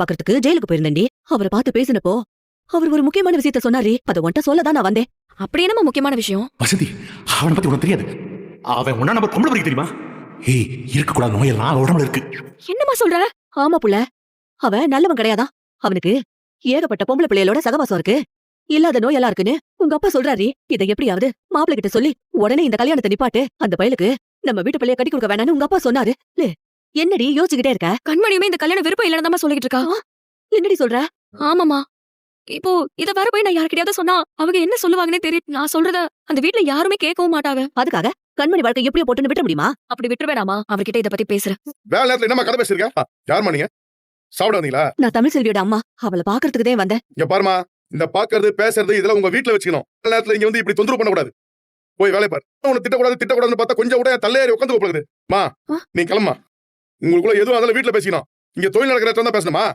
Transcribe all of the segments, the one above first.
பாக்குறதுக்கு ஜெயிலுக்கு போயிருந்தேன்டி. அவரை பார்த்து பேசினப்போ அவர் ஒரு முக்கியமான விஷயத்த சொன்னாரு. அத உன்ட்ட சொல்லதான் நான் வந்தேன். அப்படி என்னமா முக்கியமான விஷயம்? வசந்தி, அவனை பத்தி உனக்கு தெரியாது. அவன் ஒன்னா நம்ம பொம்பளை தெரியுமா? ஏய், இருக்கக்கூடாத நோயெல்லாம் அவன் உடம்புல இருக்கு. என்னமா சொல்ற? ஆமா புள்ள, அவன் நல்லவன் கிடையாதா. அவனுக்கு ஏகப்பட்ட பொம்பளை பிள்ளைகளோட சகவாசம் இருக்கு. இல்லாத நோயெல்லாம் இருக்குன்னு உங்க அப்பா சொல்றாரு. இதை எப்படியாவது மாப்பிள்ளை கிட்ட சொல்லி உடனே இந்த கல்யாணத்தை நிப்பாட்டு. அந்த பயலுக்கு நம்ம வீட்டு பிள்ளைய கட்டி கொடுக்க வேணாம்னு உங்க அப்பா சொன்னாரு. என்னடி யோசிச்சுக்கிட்டே இருக்க? கண்மணியுமே இந்த கல்யாணம் விருப்பம் இல்லைன்னு சொல்லிட்டு இருக்கா. என்னடி சொல்ற? ஆமாமா. இப்போ இத வர போய் நான் யார்கிட்டயாவது சொன்னா அவங்க என்ன சொல்லுவாங்கன்னே தெரியும். நான் சொல்றத அந்த வீட்ல யாருமே கேட்கவும் மாட்டாங்க. அதுக்காக கண்மணி வாழ்க்கை எப்படியோ போட்டுன்னு விட முடியுமா? அப்படி விட்டுருவேனாமா? அவர்கிட்ட இத பத்தி பேசுறேன். வேலை நேரத்துல என்னமா கதை பேசிருக்க? யாருமா நீங்க? சாப்பிட வந்தீங்களா? நான் தமிழ் செல்வியோட அம்மா. அவளை பாக்குறதுக்குதே வந்தேன். இங்க பாருமா, இந்த பாக்குறது பேசுறது இதெல்லாம் உங்க வீட்டுல வச்சுக்கணும். வேலை நேரத்துல இங்க வந்து இப்படி தொந்தரவு பண்ணக்கூடாது. போய் வேலை பாரு. உன்னை திட்டக்கூடாதுன்னு பார்த்தா கொஞ்சம் கூட தள்ளையாரி உட்காந்து போகுது. மா, நீ கிளம்பா. உங்களுக்குள்ள எதுவும் அதெல்லாம் வீட்டுல பேசிக்கணும். இங்க தொழில் நடக்கிற இடத்துல தான் பேசணுமா?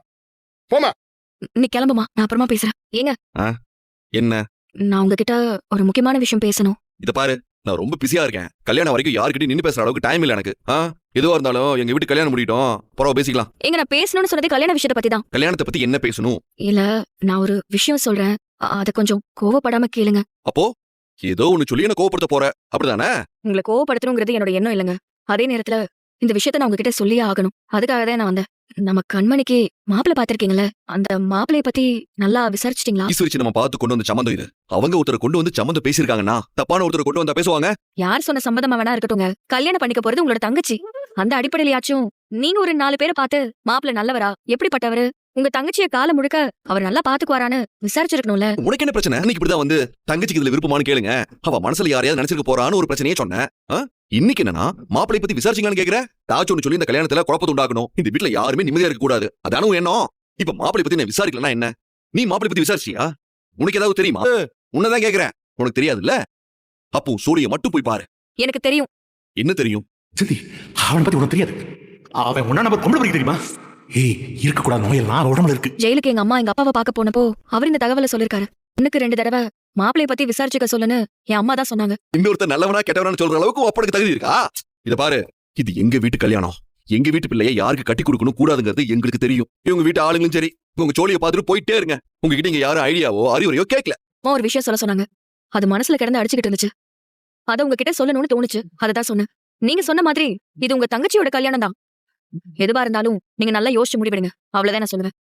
போமா. நீ கிளம்புமா, நான் அப்புறமா பேசுறேன். ஏங்க என்ன? நான் உங்ககிட்ட ஒரு முக்கியமான விஷயம் பேசணும். இத பாரு, நான் ரொம்ப பிஸியா இருக்கேன். கல்யாணம் வரைக்கும் யார்கிட்டயும் நின்னு பேசுற அளவுக்கு டைம் இல்ல எனக்கு. எதுவா இருந்தாலும் எங்க வீட்டு கல்யாணம் முடியட்டும், பரவ பேசிக்கலாம். ஏங்க நான் பேசணும்னு சொன்னதே கல்யாண விஷயத்தை பத்தி தான். கல்யாணத்தை பத்தி என்ன பேசணும்? இல்ல, நான் ஒரு விஷயம் சொல்றேன். அத கொஞ்சம் கோவப்படாம கேளுங்க. அப்போ ஏதோ ஒண்ணு சொல்லி என்ன கோவப்படுத்த போற, அப்படிதானே? உங்களை கோவப்படுத்தணுங்கிறது என்னோட எண்ணம் இல்லைங்க. அதே நேரத்துல இந்த விஷயத்த நான் உங்ககிட்ட சொல்லியே ஆகணும். அதுக்காக தான் நான் வந்தேன். நம்ம கண்மணிக்கு மாப்பிள்ளை பாத்திருக்கீங்களே, அந்த மாப்பிள்ளைய பத்தி நல்லா விசாரிச்சிட்டீங்களா? ஈஸ்வரிச்சு நம்ம பார்த்து கொண்டு வந்த சம்மந்தம் இது. அவங்க ஒருத்தரை கொண்டு வந்து சம்மந்தம் பேசியிருக்காங்கன்னா தப்பான ஒருத்தரை கொண்டு வந்தா பேசுவாங்க? யார் சொன்ன சம்மதமா வேணா இருக்கட்டுங்க, கல்யாணம் பண்ணிக்க போறது உங்களோட தங்கச்சி. அந்த அடிப்படையிலயாச்சும் நீங்க ஒரு 4 பேரை பார்த்து மாப்பிள்ளை நல்லவரா, எப்படிப்பட்டவரு, உங்க தங்கச்சிய காலம் முழுக்க அவர் நல்லா பாத்துக்குவாரான்னு விசாரிச்சிருக்கணும்ல. உனக்கு என்ன பிரச்சனை? இன்னைக்கு இப்படிதான் வந்து தங்கச்சிக்கு இதுல விருப்பமானு கேளுங்க, அவ மனசுல யாரையாவது நினைச்சிருக்க போறான்னு ஒரு பிரச்சனையே சொன்னேன். இன்னைக்கு என்னன்னா மாப்பிள்ளை பத்தி விசாரிச்சீங்கன்னு கேக்குற? தாச்சு ஒண்ணு சொல்லி இந்த கல்யாணத்துல குழப்பத்தை உண்டாக்கணும். இந்த வீட்டுல யாருமே நிம்மதியா இருக்க கூடாது. அதான உன் எண்ணம். இப்ப மாப்பிள்ளை பத்தி நான் விசாரிக்கலன்னா என்ன? நீ மாப்பிள்ளை பத்தி விசாரிச்சியா? உனக்கு ஏதாவது தெரியுமா? உன்னதான் கேக்குறேன். உனக்கு தெரியாதுல்ல? அப்போ சூரிய மட்டும் போய் பாரு. எனக்கு தெரியும். என்ன தெரியும்? வசந்தி, அவனை பத்தி உனக்கு தெரியாது. அவன் ஒன்னா நம்ம பொம்பளை தெரியுமா? ஏய், இருக்கக்கூடாத நோயெல்லாம் அவன் உடம்புல இருக்கு. ஜெயிலுக்கு எங்க அம்மா எங்க அப்பாவை பார்க்க போனப்போ அவர் இந்த தகவலை சொல்லிருக்காரு. எனக்கு 2 தடவை மாப்பிளைய பத்தி விசாரிச்சுக்க சொல்லுன்னு என் அம்மா தான் சொன்னாங்க. இன்னொருத்தர் நல்லவனா கெட்டவனான்னு சொல்ற அளவுக்கு அப்பனுக்கு தகுதி இருக்கா? இத பாரு, இது எங்க வீட்டு கல்யாணம். எங்க வீட்டு பிள்ளைய யாருக்கு கட்டி கொடுக்கணும் கூடாதுங்கிறது எங்களுக்கு தெரியும். இவங்க வீட்டு ஆளுங்களும் சரி. உங்க சோழியை பார்த்துட்டு போயிட்டே இருங்க. உங்ககிட்ட இங்க யாரும் ஐடியாவோ அறிவுரையோ கேட்கல. அம்மா ஒரு விஷயம் சொல்ல சொன்னாங்க. அது மனசுல கிடந்து அடிச்சுக்கிட்டு இருந்துச்சு. அத உங்ககிட்ட சொல்லணும்னு தோணுச்சு. அததான் சொன்னேன். நீங்க சொன்ன மாதிரி இது உங்க தங்கச்சியோட கல்யாணம் தான். எதுவா இருந்தாலும் நீங்க நல்லா யோசிச்சு முடிவெடுங்க. அவ்வளவுதான் நான் சொல்லுவேன்.